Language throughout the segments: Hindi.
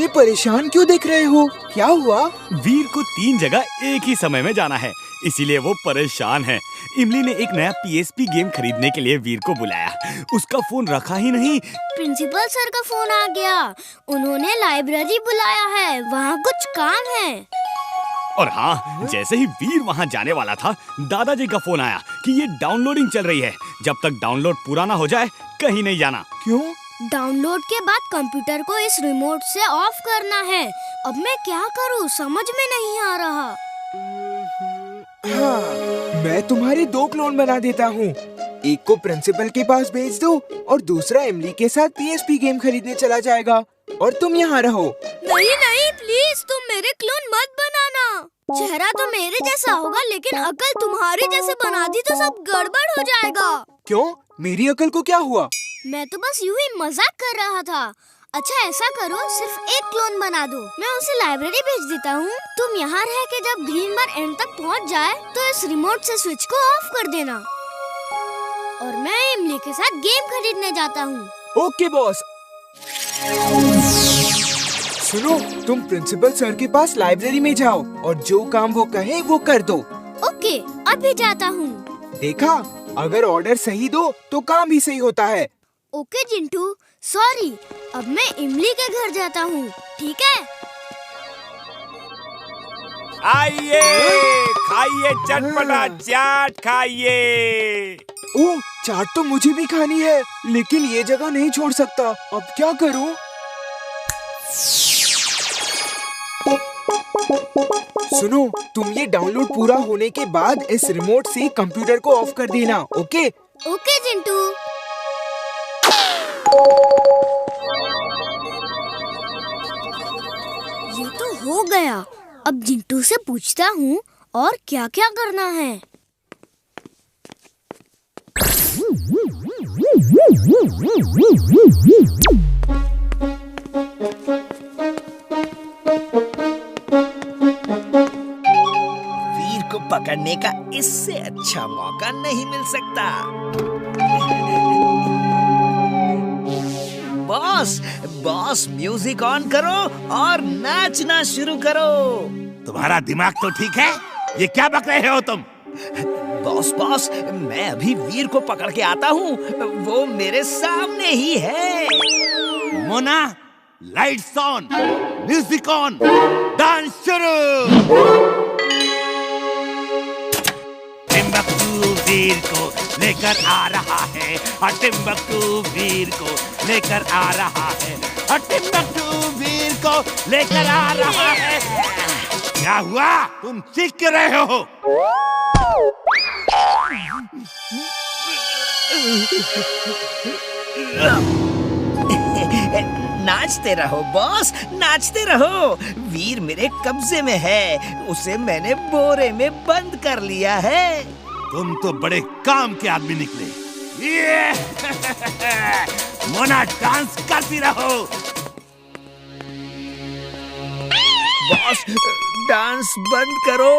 इतने परेशान क्यों दिख रहे हो? क्या हुआ? वीर को 3 जगह एक ही समय में जाना है, इसीलिए वो परेशान है। इमली ने एक नया PSP गेम खरीदने के लिए वीर को बुलाया। उसका फोन रखा ही नहीं। प्रिंसिपल सर का फोन आ गया। उन्होंने लाइब्रेरी बुलाया है, वहाँ कुछ काम है। और हाँ, जैसे ही वीर वहाँ जाने वाला था, दादाजी का फोन आया कि ये डाउनलोडिंग चल रही है। जब तक डाउनलोड पूरा ना हो जाए, कहीं नहीं जाना। क्यों? डाउनलोड के बाद कंप्यूटर को इस रिमोट से ऑफ करना है। अब मैं क्या करूँ, समझ में नहीं आ रहा। हाँ, मैं तुम्हारे 2 क्लोन बना देता हूँ। एक को प्रिंसिपल के पास भेज दो और दूसरा इमली के साथ PSP गेम खरीदने चला जाएगा और तुम यहाँ रहो। नहीं नहीं, प्लीज तुम मेरे क्लोन मत बनाना। चेहरा तो मेरे जैसा होगा, लेकिन अकल तुम्हारी जैसे बना दी तो सब गड़बड़ हो जाएगा। क्यों? मेरी अकल को क्या हुआ? मैं तो बस यूं ही मजाक कर रहा था। अच्छा ऐसा करो, सिर्फ एक क्लोन बना दो, मैं उसे लाइब्रेरी भेज देता हूँ। तुम यहाँ रह के जब ग्रीन बार एंड तक पहुँच जाए तो इस रिमोट से स्विच को ऑफ कर देना और मैं इमली के साथ गेम खरीदने जाता हूँ। Okay boss. सुनो, तुम प्रिंसिपल सर के पास लाइब्रेरी में जाओ और जो काम वो कहे वो कर दो। ओके, अभी जाता हूँ। देखा, अगर ऑर्डर सही दो तो काम भी सही होता है। Okay Jintu, sorry. अब मैं इमली के घर जाता हूँ, ठीक है? आइए, खाइए चटपटा चाट खाइए। ओह, चाट तो मुझे भी खानी है, लेकिन ये जगह नहीं छोड़ सकता। अब क्या करूँ? सुनो, तुम ये डाउनलोड पूरा होने के बाद इस रिमोट से कंप्यूटर को ऑफ कर देना, ओके? ओके जिंटू। ये तो हो गया। अब जिंटू से पूछता हूँ और क्या क्या करना है। वीर को पकड़ने का इससे अच्छा मौका नहीं मिल सकता। बॉस म्यूजिक ऑन करो और नाचना शुरू करो। तुम्हारा दिमाग तो ठीक है? ये क्या बक रहे हो तुम? बॉस, मैं अभी वीर को पकड़ के आता हूँ, वो मेरे सामने ही है। Mona, lights on, music on, dance शुरू। टिम्बकटू वीर को लेकर आ रहा है, टिम्बकटू वीर को लेकर आ रहा है, टिम्बकटू वीर को लेकर आ रहा है। क्या हुआ? तुम चीख क्यों रहे हो? नाचते रहो बॉस, नाचते रहो। वीर मेरे कब्जे में है, उसे मैंने बोरे में बंद कर लिया है। तुम तो बड़े काम के आदमी निकले। ये मोना, डांस करती रहो। बॉस, डांस बंद करो,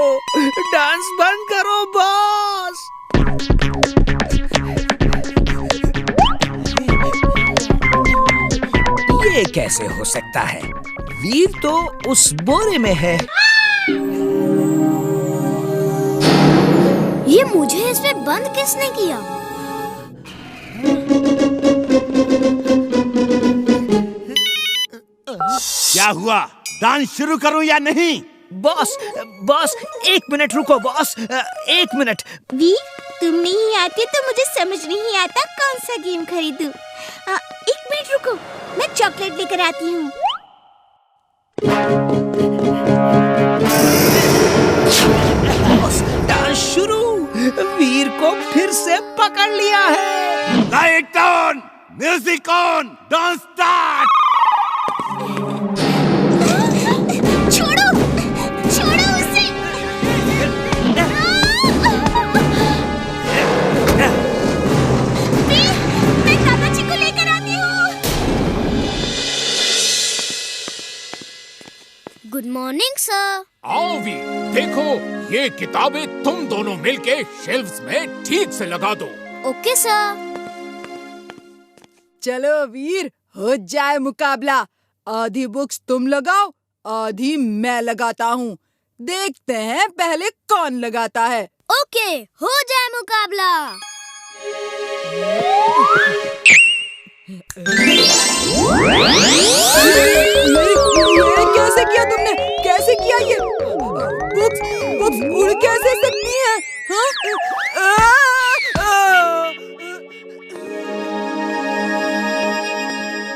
डांस बंद करो बॉस। ये कैसे हो सकता है? वीर तो उस बोरे में है। ये मुझे इसमें बंद किसने किया? क्या हुआ? डांस शुरू करूं या नहीं? बॉस, 1 मिनट रुको बॉस, 1 मिनट। वीर, तुम नहीं आते तो मुझे समझ नहीं आता कौन सा गेम खरीदूं। 1 मिनट रुको, मैं चॉकलेट लेकर आती हूँ। बॉस, डांस शुरू। वीर को फिर से पकड़ लिया है। Light on, music on, dance start. छोड़ो उसे। वीर, मैं दादाजी को लेकर आती हूँ। Good morning sir. आओ वीर, देखो ये किताबें तुम दोनों मिलके शेल्फ्स में ठीक से लगा दो। Okay sir. चलो वीर, हो जाए मुकाबला। आधी बुक्स तुम लगाओ, आधी मैं लगाता हूँ। देखते हैं पहले कौन लगाता है। ओके, हो जाए मुकाबला। ये कैसे किया तुमने? कैसे किया ये? बुक्स बुक्स उड़ कैसे सकती हैं?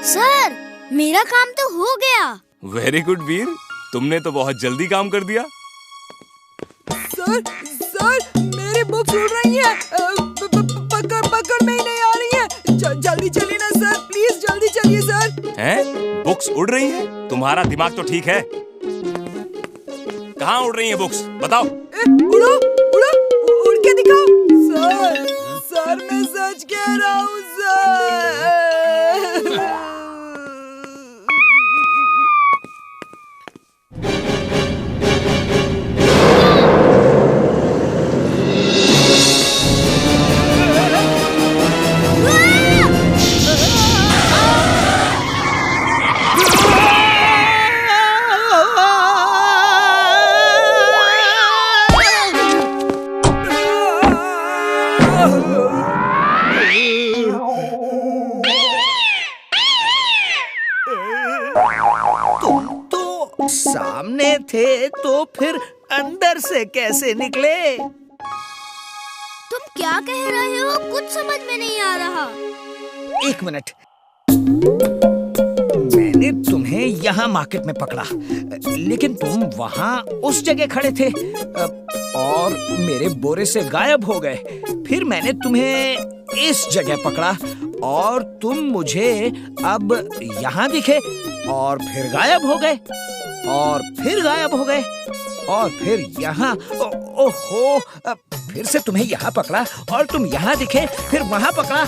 सर, मेरा काम तो हो गया। वेरी गुड वीर, तुमने तो बहुत जल्दी काम कर दिया। सर मेरी बुक्स उड़ रही हैं। पकड़ में ही नहीं आ रही हैं। जल्दी चलिए ना सर, प्लीज जल्दी चलिए सर। हैं? बुक्स उड़ रही हैं? तुम्हारा दिमाग तो ठीक है। कहाँ उड़ रही हैं बुक्स? बताओ। उड़ो, उड़ के दिखाओ। सर मैं सच कह रहा हूँ सर। तुम तो सामने थे, तो फिर अंदर से कैसे निकले? तुम क्या कह रहे हो? कुछ समझ में नहीं आ रहा। एक मिनट, मैंने तुम्हें यहाँ मार्केट में पकड़ा, लेकिन तुम वहाँ उस जगह खड़े थे और मेरे बोरे से गायब हो गए। फिर मैंने तुम्हें इस जगह पकड़ा और तुम मुझे अब यहाँ दिखे और फिर गायब हो गए और फिर गायब हो गए और फिर यहाँ। ओहो, फिर से तुम्हें यहाँ पकड़ा और तुम यहाँ दिखे, फिर वहाँ पकड़ा,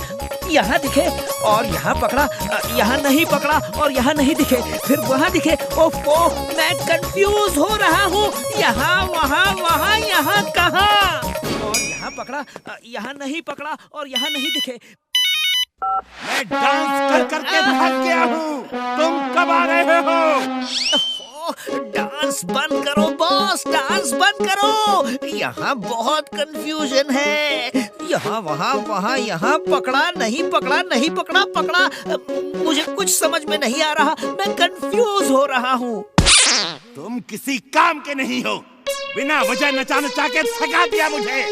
यहाँ दिखे और यहाँ पकड़ा, यहाँ नहीं पकड़ा और यहाँ नहीं दिखे, फिर वहाँ दिखे। ओफो, मैं कंफ्यूज हो रहा हूँ। यहाँ वहाँ वहाँ यहाँ कहाँ? और यहाँ पकड़ा, यहाँ नहीं पकड़ा और यहाँ नहीं दिखे। मैं डांस कर करके थक गया हूँ। तुम कब आ रहे हो? डांस बंद करो बॉस, डांस बंद करो। यहाँ बहुत कंफ्यूजन है। यहाँ वहाँ यहाँ पकड़ा नहीं पकड़ा, नहीं पकड़ा पकड़ा। मुझे कुछ समझ में नहीं आ रहा। मैं कंफ्यूज हो रहा हूँ। तुम किसी काम के नहीं हो। बिना वजह नचा नचा के थका दिया मुझे।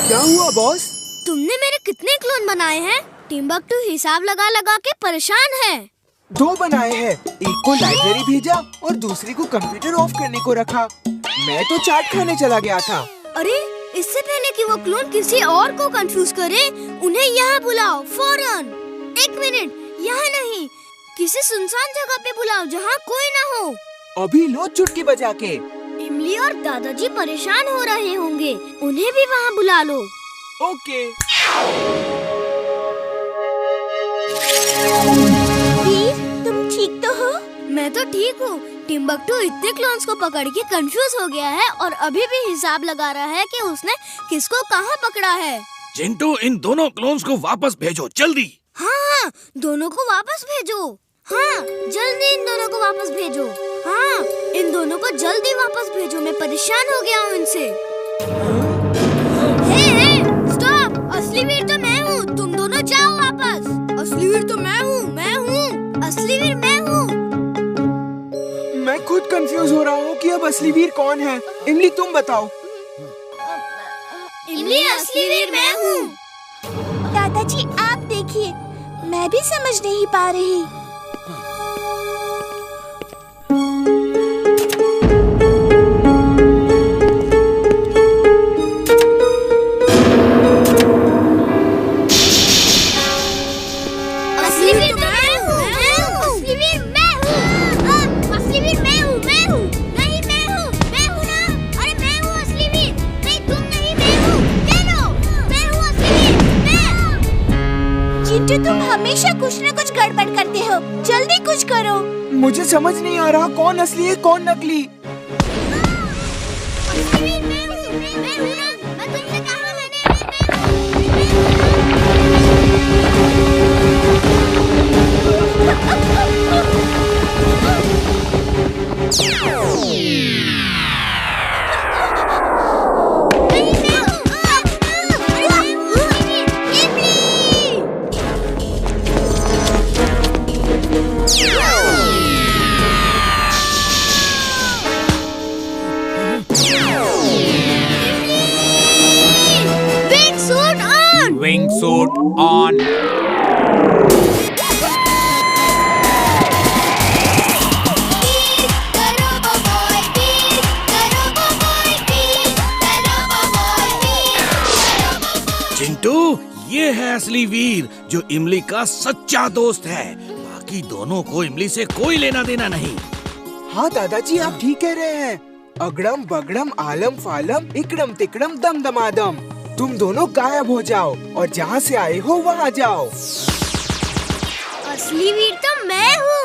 क्या हुआ बॉस? तुमने मेरे कितने क्लोन बनाए हैं? टिम्बकटू हिसाब लगा लगा के परेशान है। 2 बनाए हैं, एक को लाइब्रेरी भेजा और दूसरे को कंप्यूटर ऑफ करने को रखा। मैं तो चाट खाने चला गया था। अरे, इससे पहले कि वो क्लोन किसी और को कंफ्यूज करे, उन्हें यहाँ बुलाओ फौरन। 1 मिनट, यहाँ नहीं, किसी सुनसान जगह पे बुलाओ जहाँ कोई ना हो। अभी लो चुटकी बजा के। इमली और दादाजी परेशान हो रहे होंगे, उन्हें भी वहाँ बुला लो। ओके। तुम ठीक तो हो? मैं तो ठीक हूँ। टिम्बकटू इतने क्लोन्स को पकड़ के कंफ्यूज हो गया है और अभी भी हिसाब लगा रहा है कि उसने किसको कहाँ पकड़ा है। चिंटू, इन दोनों क्लोन्स को वापस भेजो जल्दी। हाँ, दोनों को वापस भेजो। हाँ, जल्दी इन दोनों को वापस भेजो। हाँ, इन दोनों को जल्दी वापस भेजो। मैं परेशान हो गया हूँ इनसे। हे, स्टॉप! असली वीर तो मैं हूँ, तुम दोनों जाओ वापस। असली वीर तो मैं हूँ, असली वीर मैं हूँ। मैं खुद कंफ्यूज हो रहा हूँ कि अब असली वीर कौन है। इमली तुम बताओ। इमली, असली वीर मैं हूँ। दादाजी आप देखिए, मैं भी समझ नहीं पा रही। तुम हमेशा कुछ न कुछ गड़बड़ करते हो, जल्दी कुछ करो। मुझे समझ नहीं आ रहा कौन असली है कौन नकली। मैं स्विंग सूट ऑन। चिंटू, ये है असली वीर जो इमली का सच्चा दोस्त है। बाकी दोनों को इमली से कोई लेना देना नहीं। हाँ दादाजी, आप ठीक कह रहे हैं। अगड़म बगड़म आलम फालम इकड़म तिकड़म दम दमादम। तुम दोनों गायब हो जाओ और जहाँ से आए हो वहाँ जाओ। असली वीर तो मैं हूँ।